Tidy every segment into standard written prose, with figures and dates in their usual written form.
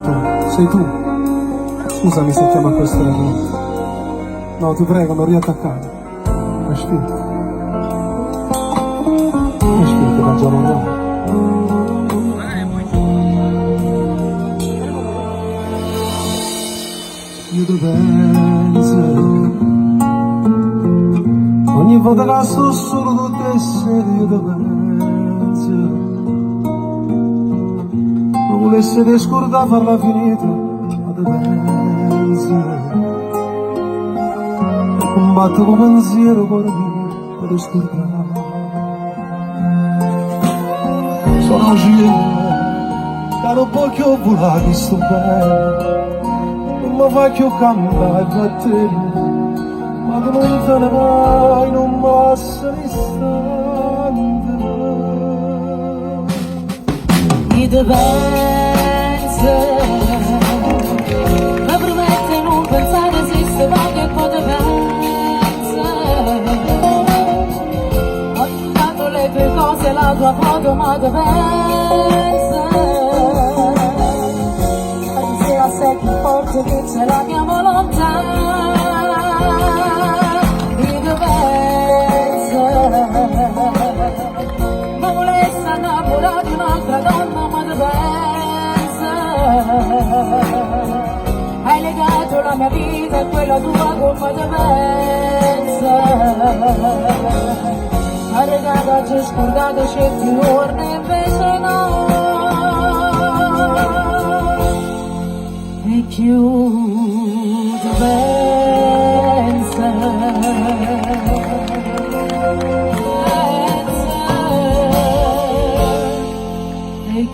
Sei tu. Scusami se chiamo a questo ragione. No, ti prego, non riattaccare. Aspetta. Aspetta, da giorno no. Io dove penso ogni volta che sto solo con te sei io dove penso non volesse te scordare farla finita ma dove penso e combatto con pensiero cuore mio per scordare sono uscito da un po' che ho volato sto bene ma fa che ho cambiato i batteri ma tu non te ne vai non passa l'istante Io te penso mi promette non pensare esiste ma che poi te penso ho dato le tue cose la tua foto ma te penso sei più forte che c'è la mia volontà io te penso ma volessi innamorare di un'altra donna ma te penso hai legato la mia vita a quella tua colpa te penso hai legato ci scordato certi giorni invece no e chiudo pensa e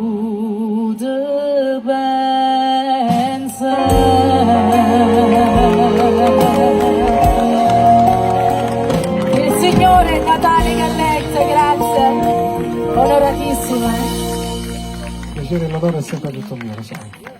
chiudo pensa il Signore Natale Galletta grazie onoratissima piacere e l'onore è sempre tutto mio, lo sai.